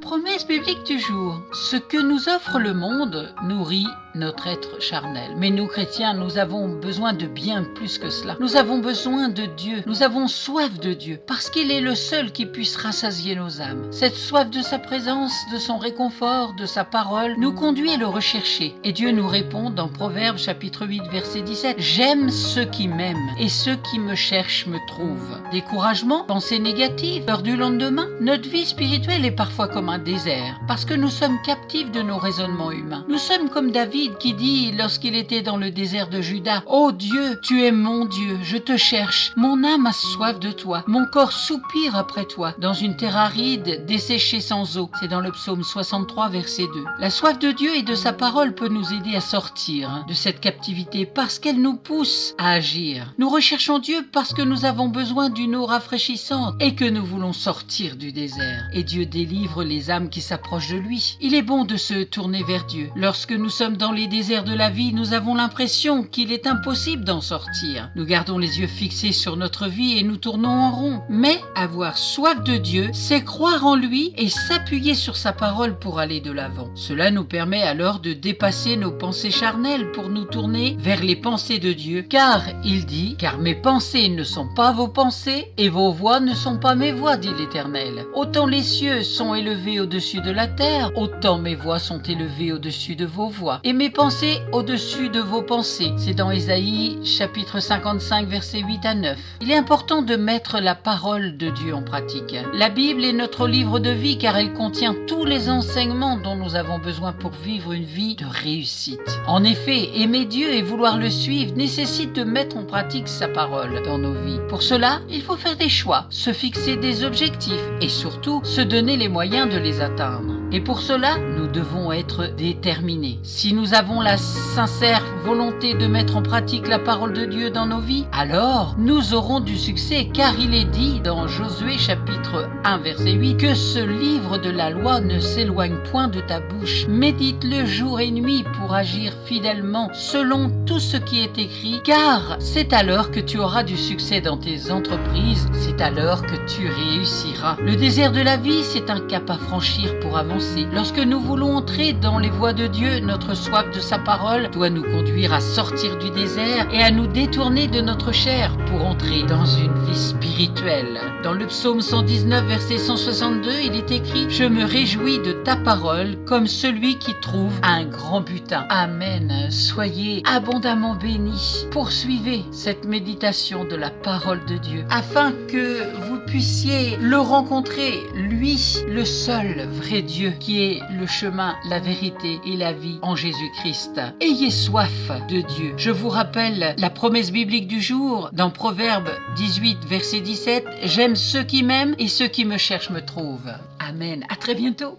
Promesse biblique du jour. Ce que nous offre le monde nourrit notre être charnel. Mais nous, chrétiens, nous avons besoin de bien plus que cela. Nous avons besoin de Dieu. Nous avons soif de Dieu, parce qu'il est le seul qui puisse rassasier nos âmes. Cette soif de sa présence, de son réconfort, de sa parole, nous conduit à le rechercher. Et Dieu nous répond dans Proverbes chapitre 8, verset 17. « J'aime ceux qui m'aiment, et ceux qui me cherchent me trouvent. » Découragement, pensées négatives, peur du lendemain. Notre vie spirituelle est parfois comme un désert, parce que nous sommes captifs de nos raisonnements humains. Nous sommes comme David qui dit, lorsqu'il était dans le désert de Juda, « Ô Dieu, tu es mon Dieu, je te cherche. Mon âme a soif de toi. Mon corps soupire après toi, dans une terre aride, desséchée sans eau. » C'est dans le psaume 63, verset 2. La soif de Dieu et de sa parole peut nous aider à sortir de cette captivité parce qu'elle nous pousse à agir. Nous recherchons Dieu parce que nous avons besoin d'une eau rafraîchissante et que nous voulons sortir du désert. Et Dieu délivre les âmes qui s'approchent de lui. Il est bon de se tourner vers Dieu. Lorsque nous sommes dans les déserts de la vie, nous avons l'impression qu'il est impossible d'en sortir. Nous gardons les yeux fixés sur notre vie et nous tournons en rond. Mais avoir soif de Dieu, c'est croire en lui et s'appuyer sur sa parole pour aller de l'avant. Cela nous permet alors de dépasser nos pensées charnelles pour nous tourner vers les pensées de Dieu. Car il dit, « Car mes pensées ne sont pas vos pensées et vos voix ne sont pas mes voix, dit l'Éternel. Autant les cieux sont élevés au-dessus de la terre, autant mes voix sont élevées au-dessus de vos voix. Et mes pensées au-dessus de vos pensées. » C'est dans Ésaïe chapitre 55 versets 8 à 9. Il est important de mettre la parole de Dieu en pratique. La Bible est notre livre de vie car elle contient tous les enseignements dont nous avons besoin pour vivre une vie de réussite. En effet, aimer Dieu et vouloir le suivre nécessite de mettre en pratique sa parole dans nos vies. Pour cela, il faut faire des choix, se fixer des objectifs et surtout se donner les moyens de les atteindre. Et pour cela, nous devons être déterminés. Si nous avons la sincère volonté de mettre en pratique la parole de Dieu dans nos vies, alors nous aurons du succès, car il est dit dans Josué chapitre 1 verset 8 que ce livre de la loi ne s'éloigne point de ta bouche. Médite-le jour et nuit pour agir fidèlement selon tout ce qui est écrit, car c'est alors que tu auras du succès dans tes entreprises, c'est alors que tu réussiras. Le désert de la vie, c'est un cap à franchir pour avancer. Lorsque nous voulons entrer dans les voies de Dieu, notre soif de sa parole doit nous conduire à sortir du désert et à nous détourner de notre chair pour entrer dans une vie spirituelle. Dans le psaume 119, verset 162, il est écrit « Je me réjouis de ta parole comme celui qui trouve un grand butin. » Amen. Soyez abondamment bénis. Poursuivez cette méditation de la parole de Dieu afin que vous puissiez le rencontrer, lui, le seul vrai Dieu, qui est le chemin, la vérité et la vie en Jésus-Christ. Ayez soif de Dieu. Je vous rappelle la promesse biblique du jour dans Proverbes 18, verset 17. « J'aime ceux qui m'aiment et ceux qui me cherchent me trouvent. » Amen. À très bientôt.